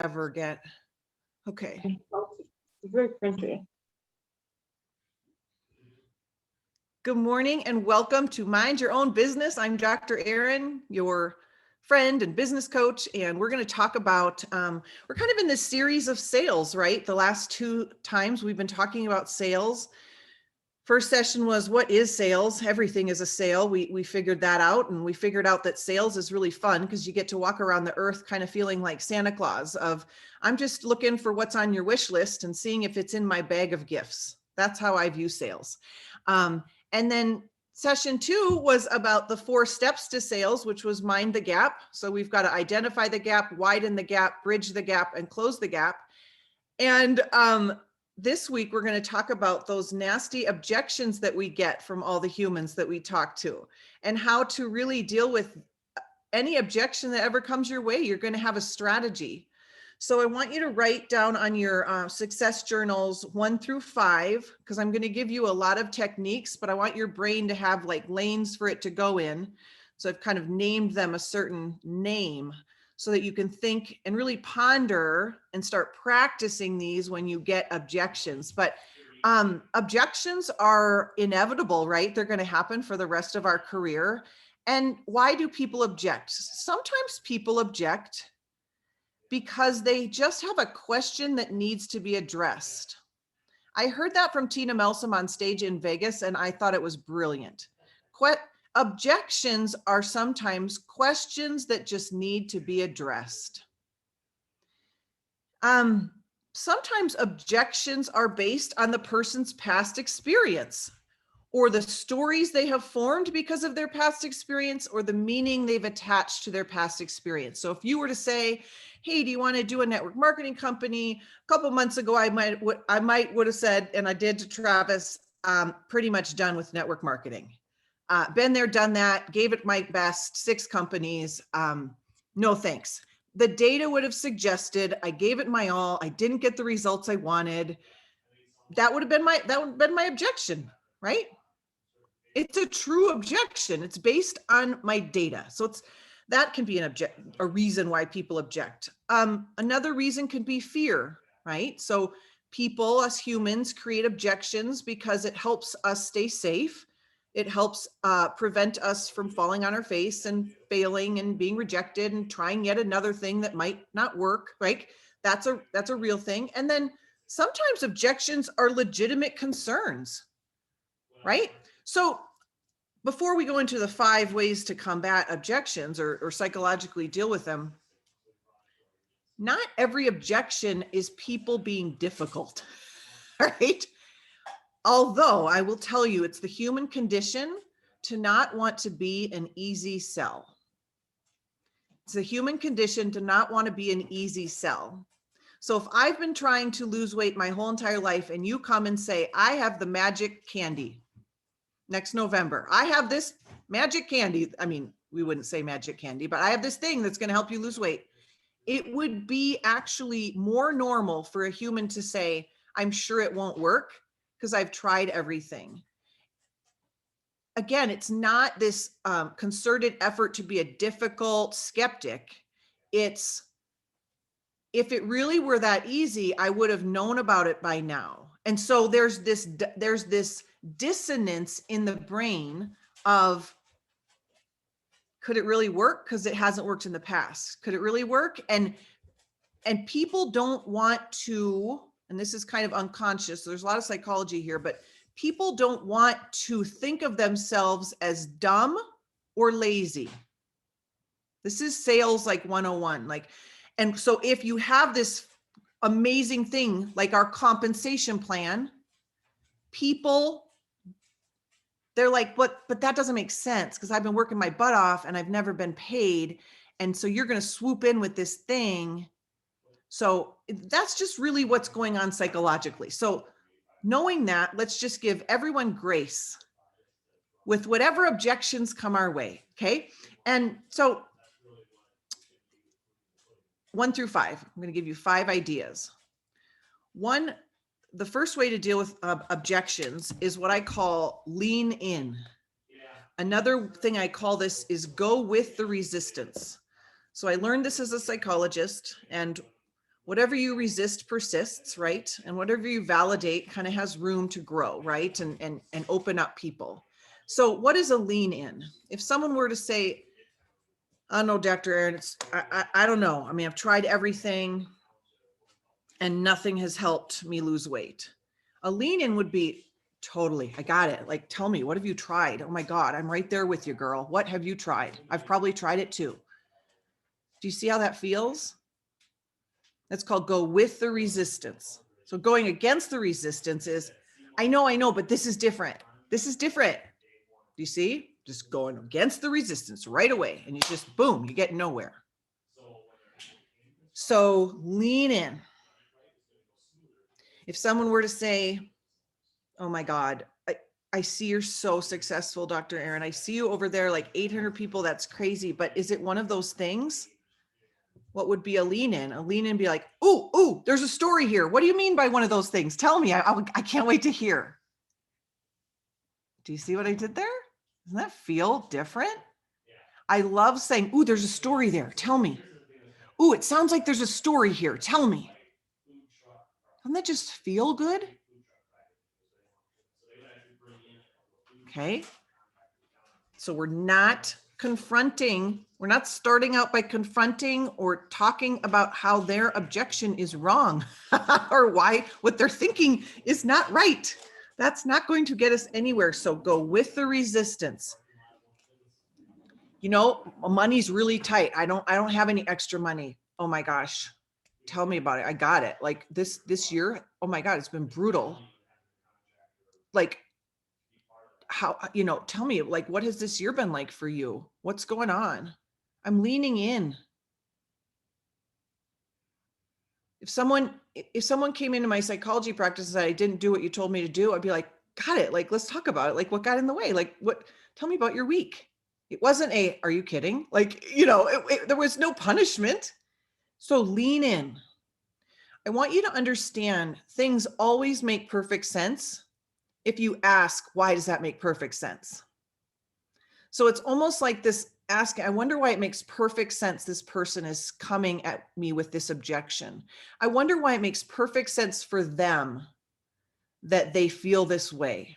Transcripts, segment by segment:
ever get. Okay. It's very crunchy. Good morning and welcome to Mind Your Own Business. I'm Dr. Erin, your friend and business coach, and we're going to talk about, we're kind of in this series of sales, right? The last two times we've been talking about sales. First session was, what is sales? Everything is a sale. We figured that out, and we figured out that sales is really fun because you get to walk around the earth kind of feeling like Santa Claus of, I'm just looking for what's on your wish list and seeing if it's in my bag of gifts. That's how I view sales. And then session 2 was about the 4 steps to sales, which was mind the gap. So we've got to identify the gap, widen the gap, bridge the gap, and close the gap. And this week, we're going to talk about those nasty objections that we get from all the humans that we talk to and how to really deal with any objection that ever comes your way. You're going to have a strategy. So I want you to write down on your success journals 1 through 5, because I'm going to give you a lot of techniques, but I want your brain to have like lanes for it to go in. So I've kind of named them a certain name so that you can think and really ponder and start practicing these when you get objections. But objections are inevitable, right? They're going to happen for the rest of our career. And why do people object? Sometimes people object because they just have a question that needs to be addressed. I heard that from Tina Melsom on stage in Vegas, and I thought it was brilliant. Objections are sometimes questions that just need to be addressed. Sometimes objections are based on the person's past experience or the stories they have formed because of their past experience or the meaning they've attached to their past experience. So if you were to say, hey, do you want to do a network marketing company? A couple months ago, I might would have said, and I did to Travis, pretty much done with network marketing. Been there, done that, gave it my best, 6 companies, no thanks. The data would have suggested I gave it my all, I didn't get the results I wanted. That would have been my objection, right? It's a true objection. It's based on my data. So that can be a reason why people object. Another reason could be fear, right? So people, us humans, create objections because it helps us stay safe. It helps prevent us from falling on our face and failing and being rejected and trying yet another thing that might not work, right? That's a real thing. And then sometimes objections are legitimate concerns, right? So before we go into the 5 ways to combat objections or psychologically deal with them, not every objection is people being difficult, right? Although I will tell you, it's the human condition to not want to be an easy sell. It's a human condition to not want to be an easy sell. So if I've been trying to lose weight my whole entire life and you come and say, I have the magic candy next November, I have this magic candy. I mean, we wouldn't say magic candy, but I have this thing that's going to help you lose weight. It would be actually more normal for a human to say, I'm sure it won't work because I've tried everything. Again, it's not this concerted effort to be a difficult skeptic. It's, if it really were that easy, I would have known about it by now. And so there's this dissonance in the brain of, could it really work? Because it hasn't worked in the past. Could it really work? And people don't want to, and this is kind of unconscious, so there's a lot of psychology here, but people don't want to think of themselves as dumb or lazy. This is sales like 101. And so if you have this amazing thing like our compensation plan, people, they're like, but that doesn't make sense because I've been working my butt off and I've never been paid. And so you're going to swoop in with this thing. So that's just really what's going on psychologically. So knowing that, let's just give everyone grace with whatever objections come our way. Okay. And so 1 through 5, I'm going to give you 5 ideas. One, the first way to deal with objections is what I call lean in. Another thing I call this is go with the resistance. So I learned this as a psychologist, and Whatever you resist persists, right? And whatever you validate kind of has room to grow, right? And open up people. So what is a lean in? If someone were to say, "Oh no, Dr. Aaron, I don't know. I mean, I've tried everything and nothing has helped me lose weight." A lean in would be, "Totally, I got it. Like, tell me, what have you tried? Oh my God, I'm right there with you, girl. What have you tried? I've probably tried it too." Do you see how that feels? That's called go with the resistance. So going against the resistance is, I know, but this is different. This is different. Do you see? Just going against the resistance right away. And you just, boom, you get nowhere. So lean in. If someone were to say, "Oh my God, I see you're so successful, Dr. Aaron. I see you over there, like 800 people. That's crazy. But is it one of those things?" What would be a lean in? A lean in be like, ooh, there's a story here. What do you mean by one of those things? Tell me. I can't wait to hear. Do you see what I did there? Doesn't that feel different? I love saying, "Ooh, there's a story there. Tell me. Ooh, it sounds like there's a story here. Tell me." Doesn't that just feel good? Okay. So we're not confronting, we're not starting out by confronting or talking about how their objection is wrong or why what they're thinking is not right. That's not going to get us anywhere. So go with the resistance. Money's really tight. I don't have any extra money. Oh my gosh. Tell me about it. I got it. Like this year, oh my God, it's been brutal. Like, how, tell me, like, what has this year been like for you? What's going on? I'm leaning in. If someone came into my psychology practice and said, "I didn't do what you told me to do," I'd be like, "Got it. Like, let's talk about it. Like, what got in the way? Like, tell me about your week." It wasn't "Are you kidding?" Like, there was no punishment. So lean in. I want you to understand things always make perfect sense if you ask, why does that make perfect sense? So it's almost like this asking, I wonder why it makes perfect sense this person is coming at me with this objection. I wonder why it makes perfect sense for them that they feel this way.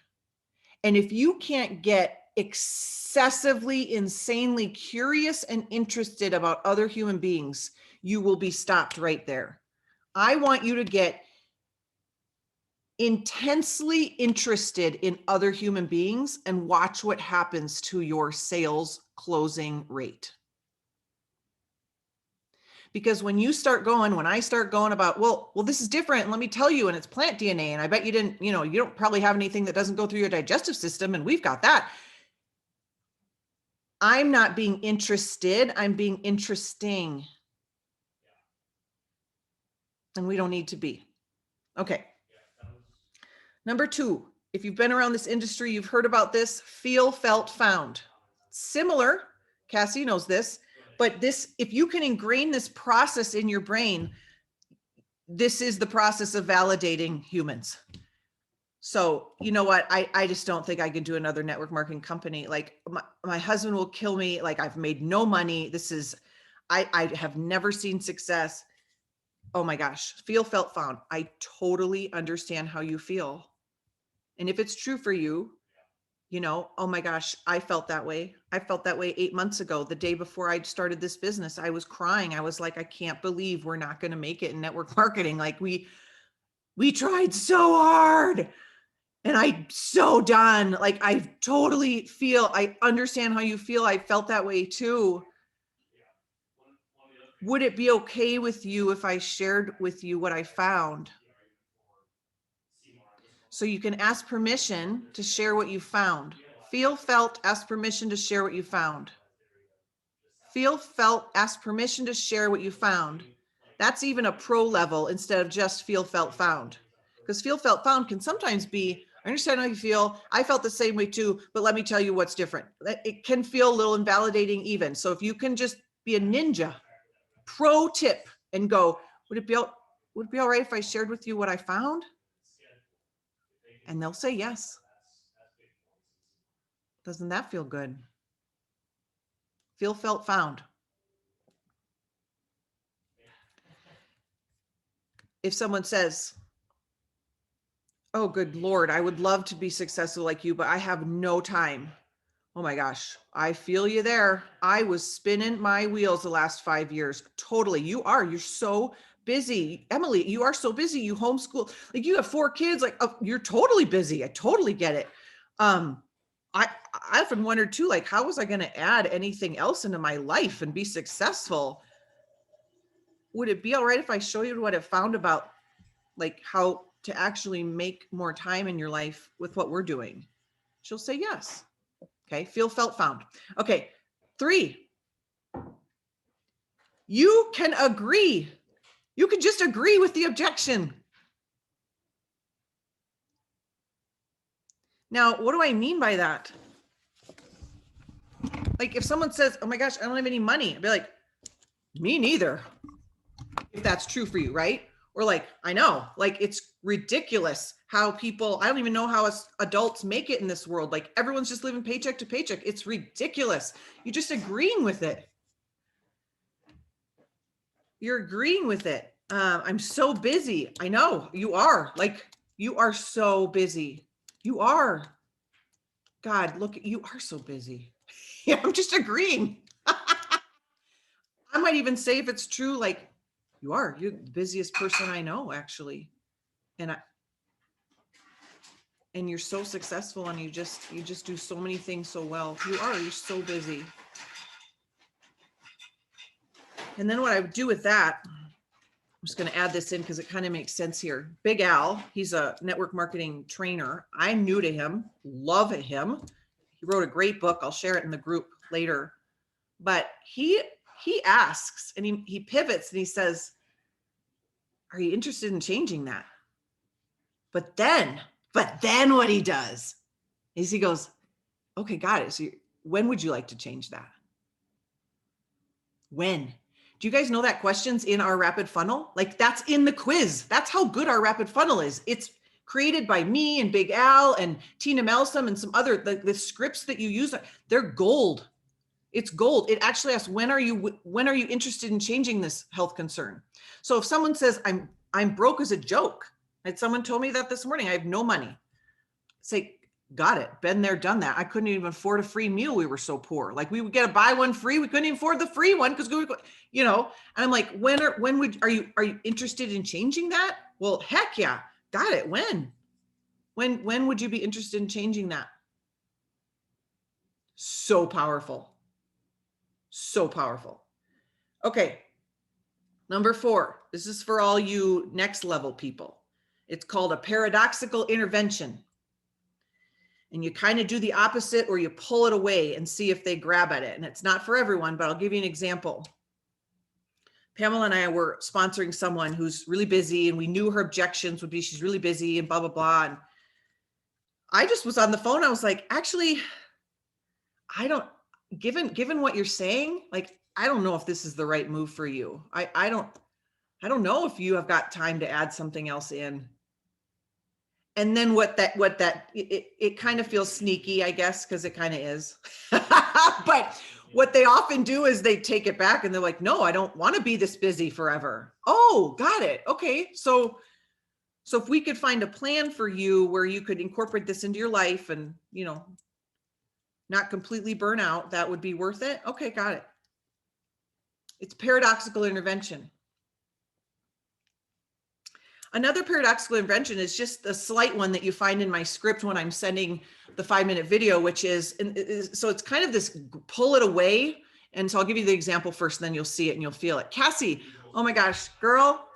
And if you can't get excessively, insanely curious and interested about other human beings, you will be stopped right there. I want you to get intensely interested in other human beings and watch what happens to your sales closing rate. Because when I start going about, well, this is different, and let me tell you, and it's plant DNA, and I bet you didn't, you don't probably have anything that doesn't go through your digestive system, and we've got that. I'm not being interested, I'm being interesting. And we don't need to be. Okay. Number 2, if you've been around this industry, you've heard about this, feel, felt, found. Similar, Cassie knows this, but if you can ingrain this process in your brain, this is the process of validating humans. So you know what? I just don't think I can do another network marketing company. Like my husband will kill me. Like I've made no money. I have never seen success. Oh my gosh, feel, felt, found. I totally understand how you feel. And if it's true for you, oh my gosh, I felt that way. I felt that way 8 months ago, the day before I started this business. I was crying. I was like, I can't believe we're not going to make it in network marketing. Like we tried so hard and I'm so done. Like I totally I understand how you feel. I felt that way too. Would it be okay with you if I shared with you what I found? So you can ask permission to share what you found. Feel, felt, ask permission to share what you found. Feel, felt, ask permission to share what you found. That's even a pro level instead of just feel, felt, found. Because feel, felt, found can sometimes be, I understand how you feel. I felt the same way too, but let me tell you what's different. It can feel a little invalidating even. So if you can just be a ninja, pro tip, and go, would it be all right if I shared with you what I found? And they'll say yes. Doesn't that feel good? Feel, felt, found. if someone says, oh, good Lord, I would love to be successful like you, but I have no time. Oh my gosh, I feel you there. I was spinning my wheels the last 5 years. Totally. You're so busy. Emily, you are so busy. You homeschool, like you have 4 kids, like you're totally busy. I totally get it. I often wondered too, like, how was I going to add anything else into my life and be successful? Would it be all right if I show you what I found about like how to actually make more time in your life with what we're doing? She'll say yes. Okay, feel, felt, found. Okay, 3. You can agree. You can just agree with the objection. Now, what do I mean by that? Like if someone says, oh my gosh, I don't have any money, I'd be like, me neither. If that's true for you, right? Or like, I know, like it's ridiculous how people, I don't even know how us adults make it in this world. Like everyone's just living paycheck to paycheck. It's ridiculous. You're just agreeing with it. You're agreeing with it. I'm so busy. I know you are. Like you are so busy. You are. God, look, you are so busy. Yeah, I'm just agreeing. I might even say if it's true, like you're the busiest person I know, actually. And you're so successful and you just do so many things so well. You're so busy. And then what I would do with that, I'm just going to add this in because it kind of makes sense here. Big Al, he's a network marketing trainer. I'm new to him, love him. He wrote a great book. I'll share it in the group later. But he asks and he pivots and he says, are you interested in changing that? But then what he does is he goes, okay, got it. So when would you like to change that? When? Do you guys know that question's in our rapid funnel? Like that's in the quiz. That's how good our rapid funnel is. It's created by me and Big Al and Tina Melsom and some other, the scripts that you use, they're gold. It's gold. It actually asks, when are you interested in changing this health concern? So if someone says, I'm broke as a joke, and someone told me that this morning, I have no money. Say, got it. Been there, done that. I couldn't even afford a free meal. We were so poor. Like we would get a buy one free. We couldn't even afford the free one because we, and I'm like, are you interested in changing that? Well, heck yeah. Got it. When would you be interested in changing that? So powerful. So powerful. Okay. Number 4, this is for all you next level people. It's called a paradoxical intervention. And you kind of do the opposite or you pull it away and see if they grab at it. And it's not for everyone, but I'll give you an example. Pamela and I were sponsoring someone who's really busy and we knew her objections would be she's really busy and blah, blah, blah. And I just was on the phone. I was like, actually, given what you're saying, like, I don't know if this is the right move for you. I don't know if you have got time to add something else in. And then it kind of feels sneaky, I guess, because it kind of is. But what they often do is they take it back and they're like, no, I don't want to be this busy forever. Oh, got it. Okay. So if we could find a plan for you where you could incorporate this into your life and, not completely burn out, that would be worth it. Okay, got it. It's paradoxical intervention. Another paradoxical intervention is just a slight one that you find in my script when I'm sending the 5-minute video, which is, so it's kind of this pull it away. And so I'll give you the example first, and then you'll see it and you'll feel it. Cassie, oh my gosh, girl,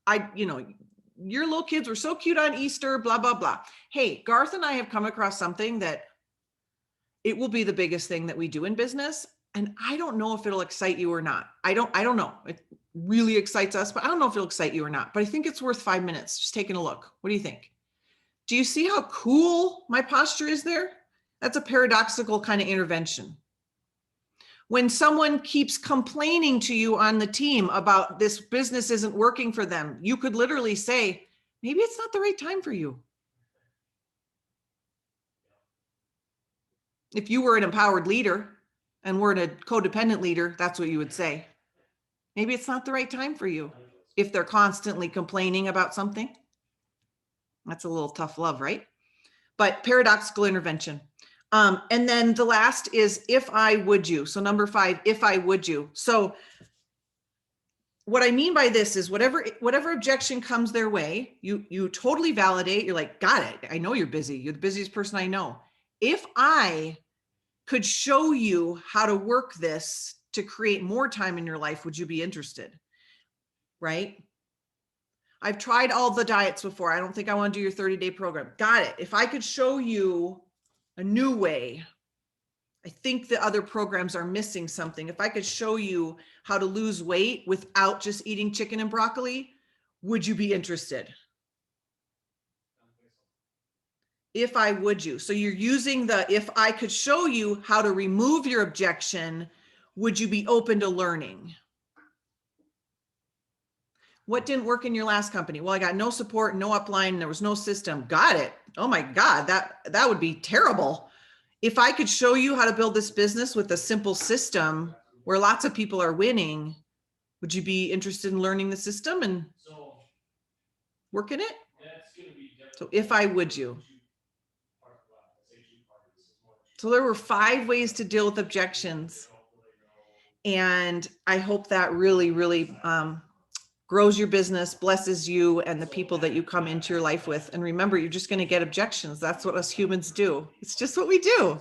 your little kids were so cute on Easter, blah, blah, blah. Hey, Garth and I have come across something that it will be the biggest thing that we do in business. And I don't know if it'll excite you or not. I don't know. It really excites us, but I don't know if it'll excite you or not. But I think it's worth 5 minutes just taking a look. What do you think? Do you see how cool my posture is there? That's a paradoxical kind of intervention. When someone keeps complaining to you on the team about this business isn't working for them, you could literally say, maybe it's not the right time for you. If you were an empowered leader and we're a codependent leader, that's what you would say. Maybe it's not the right time for you. if they're constantly complaining about something. That's a little tough love, right? But paradoxical intervention. And then the last is if I would you. So number 5, if I would you. So what I mean by this is whatever objection comes their way, you totally validate. You're like, got it. I know you're busy. You're the busiest person I know. If I could show you how to work this to create more time in your life, would you be interested? Right? I've tried all the diets before. I don't think I want to do your 30-day program. Got it. If I could show you a new way, I think the other programs are missing something. If I could show you how to lose weight without just eating chicken and broccoli, would you be interested? If I would you. So you're using the, if I could show you how to remove your objection, would you be open to learning? What didn't work in your last company? Well, I got no support, no upline, there was no system. Got it. Oh my God, that would be terrible. If I could show you how to build this business with a simple system where lots of people are winning, would you be interested in learning the system and working it? So if I would you. So there were 5 ways to deal with objections. And I hope that really, really grows your business, blesses you and the people that you come into your life with. And remember, you're just going to get objections. That's what us humans do. It's just what we do.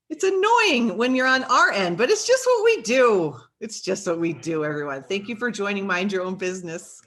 It's annoying when you're on our end, but it's just what we do. It's just what we do, everyone. Thank you for joining Mind Your Own Business.